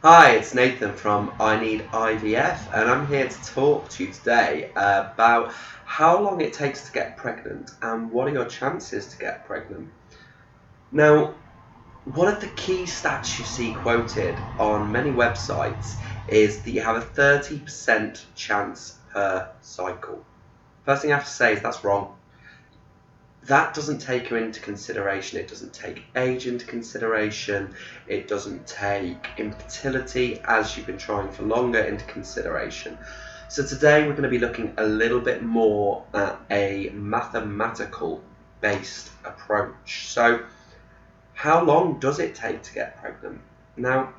Hi, it's Nathan from I Need IVF, and I'm here to talk to you today about how long it takes to get pregnant and what are your chances to get pregnant. Now, one of the key stats you see quoted on many websites is that you have a 30% chance per cycle. First thing I have to say is that's wrong. That doesn't take you into consideration. It doesn't take age into consideration. It doesn't take infertility, as you've been trying for longer, into consideration. So today we're going to be looking a little bit more at a mathematical based approach. So how long does it take to get pregnant? Now,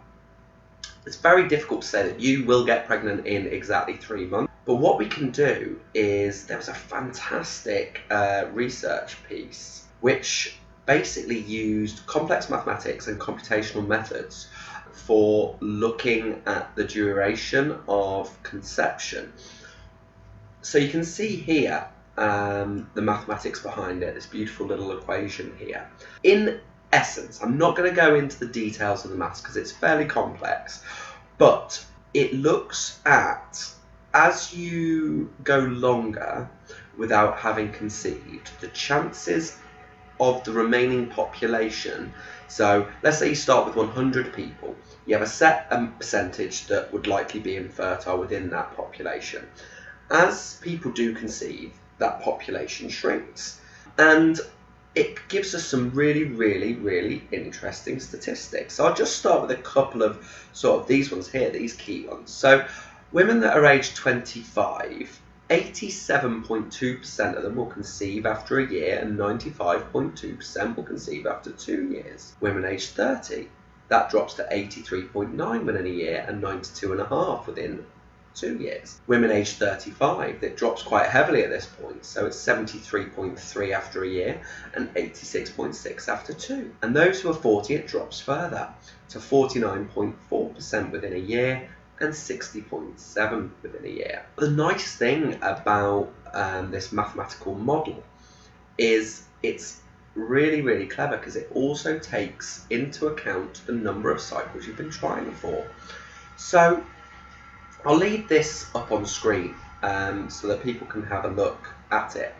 it's very difficult to say that you will get pregnant in exactly 3 months. But what we can do is, there was a fantastic research piece which basically used complex mathematics and computational methods for looking at the duration of conception. So you can see here the mathematics behind it, this beautiful little equation here. In essence, I'm not going to go into the details of the maths because it's fairly complex, but it looks at, as you go longer without having conceived, the chances of the remaining population. So let's say you start with 100 people, you have a set percentage that would likely be infertile within that population. As people do conceive, that population shrinks, and it gives us some really interesting statistics. So I'll just start with a couple of sort of these ones here, these key ones. So women that are aged 25, 87.2% of them will conceive after a year, and 95.2% will conceive after 2 years. Women aged 30, that drops to 83.9 within a year, and 92.5 within 2 years. Women aged 35, it drops quite heavily at this point, so it's 73.3 after a year and 86.6 after 2. And those who are 40, it drops further to 49.4% within a year and 60.7 within a year. The nice thing about this mathematical model is it's really clever, because it also takes into account the number of cycles you've been trying for. So I'll leave this up on screen so that people can have a look at it.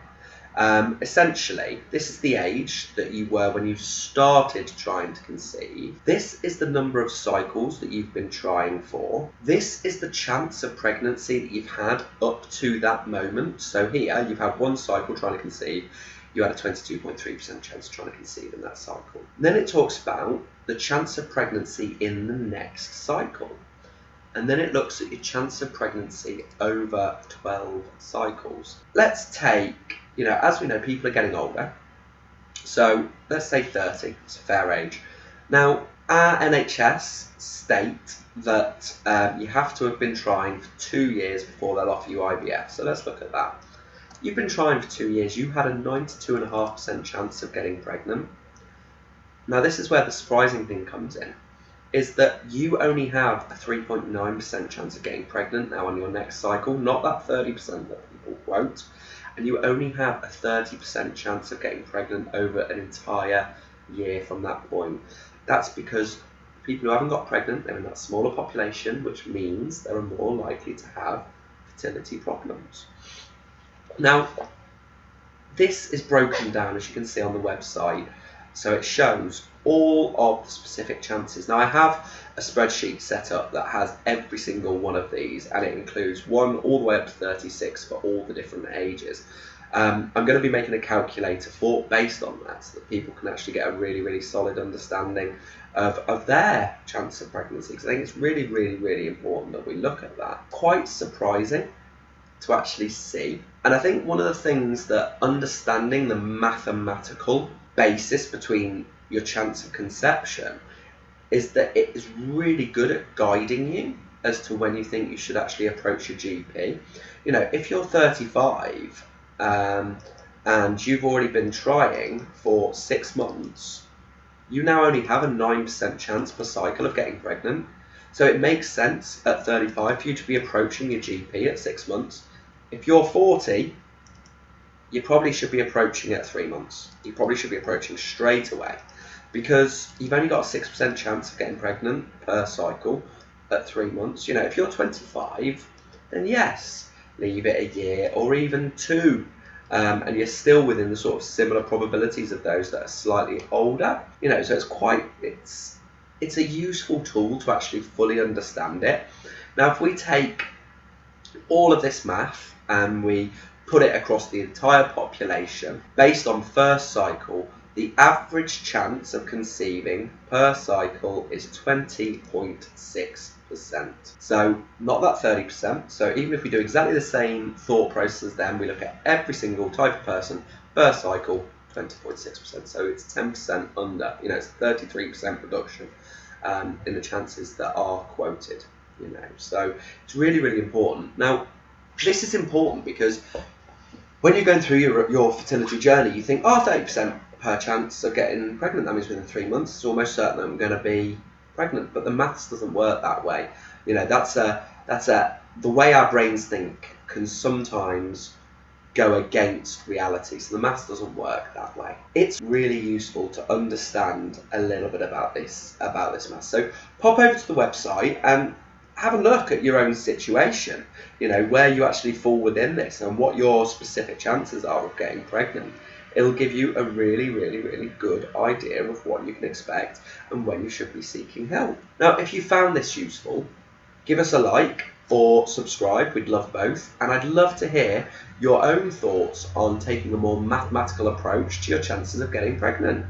Essentially, this is the age that you were when you started trying to conceive. This is the number of cycles that you've been trying for. This is the chance of pregnancy that you've had up to that moment. So here, you've had one cycle trying to conceive. You had a 22.3% chance of trying to conceive in that cycle. And then it talks about the chance of pregnancy in the next cycle. And then it looks at your chance of pregnancy over 12 cycles. Let's take, as we know, people are getting older. So let's say 30, it's a fair age. Now, our NHS state that you have to have been trying for 2 years before they'll offer you IVF. So let's look at that. You've been trying for 2 years, you had a 92.5% chance of getting pregnant. Now, this is where the surprising thing comes in, is that you only have a 3.9% chance of getting pregnant now on your next cycle, not that 30% that people quote, and you only have a 30% chance of getting pregnant over an entire year from that point. That's because people who haven't got pregnant, they're in that smaller population, which means they're more likely to have fertility problems. Now, this is broken down, as you can see on the website, so it shows all of the specific chances. Now, I have a spreadsheet set up that has every single one of these, and it includes 1 all the way up to 36 for all the different ages. I'm going to be making a calculator based on that, so that people can actually get a really solid understanding of their chance of pregnancy, because I think it's really important that we look at that. Quite surprising to actually see. And I think one of the things that understanding the mathematical basis between your chance of conception is that it is really good at guiding you as to when you think you should actually approach your GP. If you're 35 and you've already been trying for 6 months, you now only have a 9% chance per cycle of getting pregnant. So it makes sense at 35 for you to be approaching your GP at 6 months. If you're 40, you probably should be approaching at 3 months. You probably should be approaching straight away, because you've only got a 6% chance of getting pregnant per cycle. at 3 months. You know, if you're 25, then yes, leave it a year or even 2. And you're still within the sort of similar probabilities of those that are slightly older. You know, so it's a useful tool to actually fully understand it. Now, if we take all of this math and we put it across the entire population, based on first cycle, the average chance of conceiving per cycle is 20.6%. So not that 30%. So even if we do exactly the same thought process as them, we look at every single type of person, first cycle, 20.6%. So it's 10% under, you know, it's a 33% reduction in the chances that are quoted, you know. So it's really, really important. Now, this is important because when you're going through your fertility journey, you think, oh, 30% per chance of getting pregnant, that means within 3 months, it's almost certain I'm going to be pregnant. But the maths doesn't work that way. You know, the way our brains think can sometimes go against reality. So the maths doesn't work that way. It's really useful to understand a little bit about this maths. So pop over to the website and have a look at your own situation, you know, where you actually fall within this and what your specific chances are of getting pregnant. It'll give you a really, really, really good idea of what you can expect and when you should be seeking help. Now, if you found this useful, give us a like or subscribe. We'd love both. And I'd love to hear your own thoughts on taking a more mathematical approach to your chances of getting pregnant.